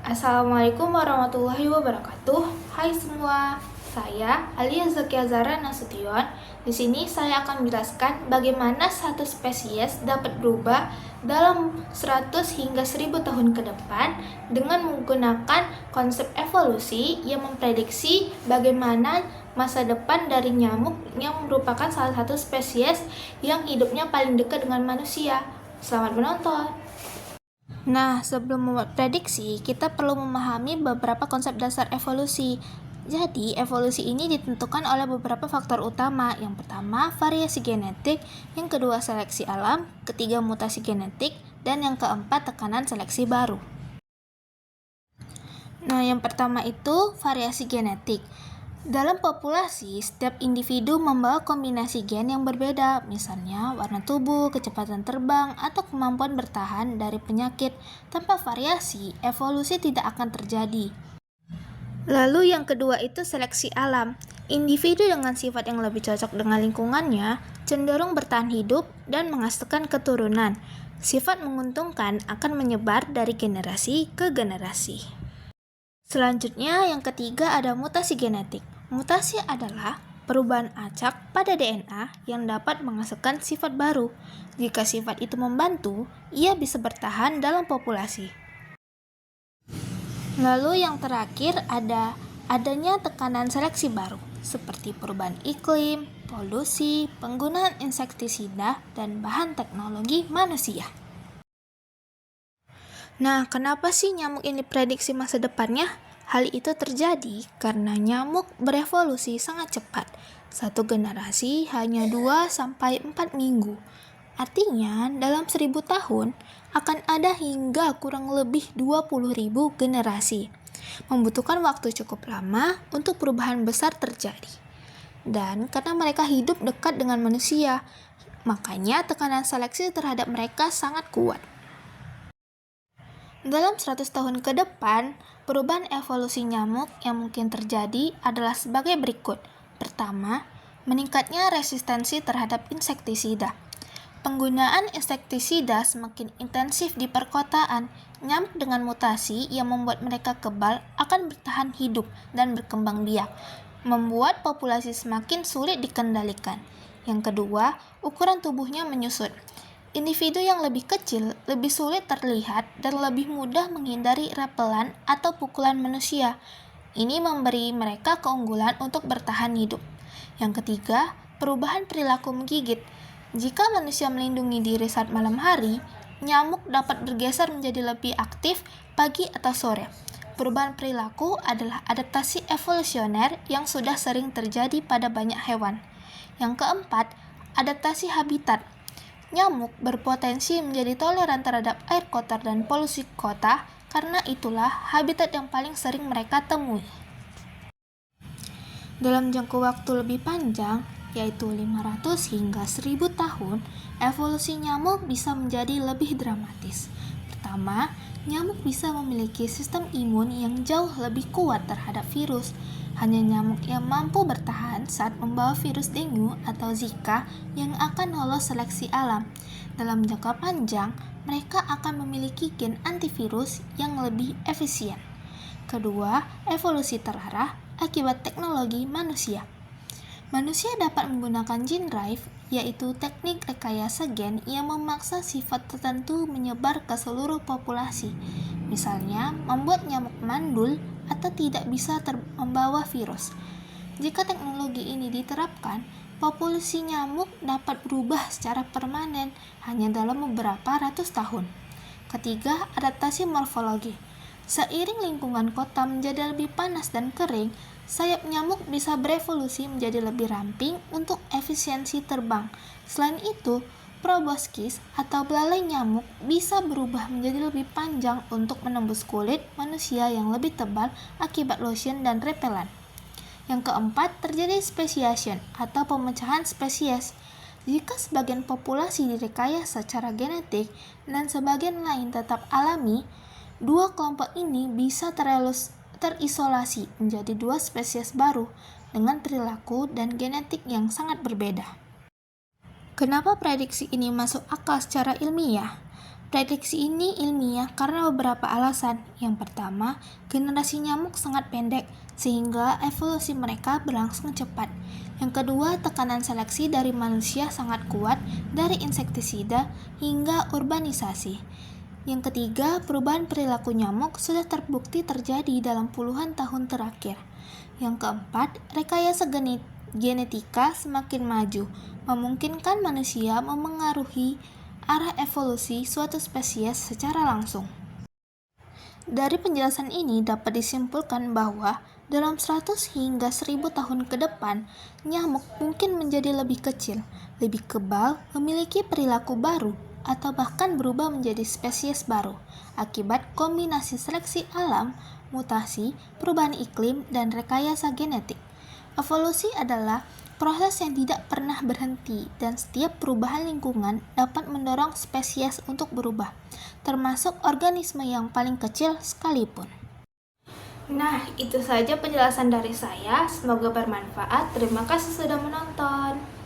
Assalamualaikum warahmatullahi wabarakatuh. Hai semua, saya Alia Zakia Zara Nasution. Di sini saya akan menjelaskan bagaimana satu spesies dapat berubah dalam 100 hingga 1000 tahun ke depan dengan menggunakan konsep evolusi yang memprediksi bagaimana masa depan dari nyamuk yang merupakan salah satu spesies yang hidupnya paling dekat dengan manusia. Selamat menonton! Nah, sebelum membuat prediksi, kita perlu memahami beberapa konsep dasar evolusi. Jadi, evolusi ini ditentukan oleh beberapa faktor utama. Yang pertama, variasi genetik, yang kedua, seleksi alam, ketiga, mutasi genetik, dan yang keempat, tekanan seleksi baru. Nah, yang pertama itu variasi genetik. Dalam populasi, setiap individu membawa kombinasi gen yang berbeda, misalnya warna tubuh, kecepatan terbang, atau kemampuan bertahan dari penyakit. Tanpa variasi, evolusi tidak akan terjadi. Lalu yang kedua itu seleksi alam. Individu dengan sifat yang lebih cocok dengan lingkungannya cenderung bertahan hidup dan menghasilkan keturunan. Sifat menguntungkan akan menyebar dari generasi ke generasi. Selanjutnya, yang ketiga ada mutasi genetik. Mutasi adalah perubahan acak pada DNA yang dapat menghasilkan sifat baru. Jika sifat itu membantu, ia bisa bertahan dalam populasi. Lalu yang terakhir adanya tekanan seleksi baru, seperti perubahan iklim, polusi, penggunaan insektisida, dan bahan teknologi manusia. Nah, kenapa sih nyamuk ini prediksi masa depannya? Hal itu terjadi karena nyamuk berevolusi sangat cepat. Satu generasi hanya 2-4 minggu. Artinya, dalam 1000 tahun akan ada hingga kurang lebih 20.000 generasi. Membutuhkan waktu cukup lama untuk perubahan besar terjadi. Dan karena mereka hidup dekat dengan manusia, makanya tekanan seleksi terhadap mereka sangat kuat. Dalam 100 tahun ke depan, perubahan evolusi nyamuk yang mungkin terjadi adalah sebagai berikut. Pertama, meningkatnya resistensi terhadap insektisida. Penggunaan insektisida semakin intensif di perkotaan. Nyamuk dengan mutasi yang membuat mereka kebal akan bertahan hidup dan berkembang biak, membuat populasi semakin sulit dikendalikan. Yang kedua, ukuran tubuhnya menyusut. Individu yang lebih kecil lebih sulit terlihat dan lebih mudah menghindari repelan atau pukulan manusia. Ini memberi mereka keunggulan untuk bertahan hidup. Yang ketiga, perubahan perilaku menggigit. Jika manusia melindungi diri saat malam hari, nyamuk dapat bergeser menjadi lebih aktif pagi atau sore. Perubahan perilaku adalah adaptasi evolusioner yang sudah sering terjadi pada banyak hewan. Yang keempat, adaptasi habitat. Nyamuk berpotensi menjadi toleran terhadap air kotor dan polusi kota, karena itulah habitat yang paling sering mereka temui. Dalam jangka waktu lebih panjang, yaitu 500 hingga 1000 tahun, evolusi nyamuk bisa menjadi lebih dramatis. Pertama, nyamuk bisa memiliki sistem imun yang jauh lebih kuat terhadap virus. Hanya nyamuk yang mampu bertahan saat membawa virus dengue atau Zika yang akan lolos seleksi alam. Dalam jangka panjang, mereka akan memiliki gen antivirus yang lebih efisien. Kedua, evolusi terarah akibat teknologi manusia. Manusia dapat menggunakan gene drive, yaitu teknik rekayasa gen yang memaksa sifat tertentu menyebar ke seluruh populasi. Misalnya, membuat nyamuk mandul atau tidak bisa membawa virus. Jika teknologi ini diterapkan, populasi nyamuk dapat berubah secara permanen hanya dalam beberapa ratus tahun. Ketiga, adaptasi morfologi. Seiring lingkungan kota menjadi lebih panas dan kering, sayap nyamuk bisa berevolusi menjadi lebih ramping untuk efisiensi terbang. Selain itu, proboscis atau belalai nyamuk bisa berubah menjadi lebih panjang untuk menembus kulit manusia yang lebih tebal akibat lotion dan repelan. Yang keempat, terjadi speciation atau pemecahan spesies. Jika sebagian populasi direkayasa secara genetik dan sebagian lain tetap alami, dua kelompok ini bisa terisolasi menjadi dua spesies baru dengan perilaku dan genetik yang sangat berbeda. Kenapa prediksi ini masuk akal secara ilmiah? Prediksi ini ilmiah karena beberapa alasan. Yang pertama, generasi nyamuk sangat pendek, sehingga evolusi mereka berlangsung cepat. Yang kedua, tekanan seleksi dari manusia sangat kuat, dari insektisida hingga urbanisasi. Yang ketiga, perubahan perilaku nyamuk sudah terbukti terjadi dalam puluhan tahun terakhir. Yang keempat, rekayasa genetika semakin maju, memungkinkan manusia memengaruhi arah evolusi suatu spesies secara langsung. Dari penjelasan ini dapat disimpulkan bahwa dalam 100 hingga 1000 tahun ke depan, nyamuk mungkin menjadi lebih kecil, lebih kebal, memiliki perilaku baru, atau bahkan berubah menjadi spesies baru akibat kombinasi seleksi alam, mutasi, perubahan iklim, dan rekayasa genetik. Evolusi adalah proses yang tidak pernah berhenti, dan setiap perubahan lingkungan dapat mendorong spesies untuk berubah, termasuk organisme yang paling kecil sekalipun. Nah, itu saja penjelasan dari saya. Semoga bermanfaat. Terima kasih sudah menonton.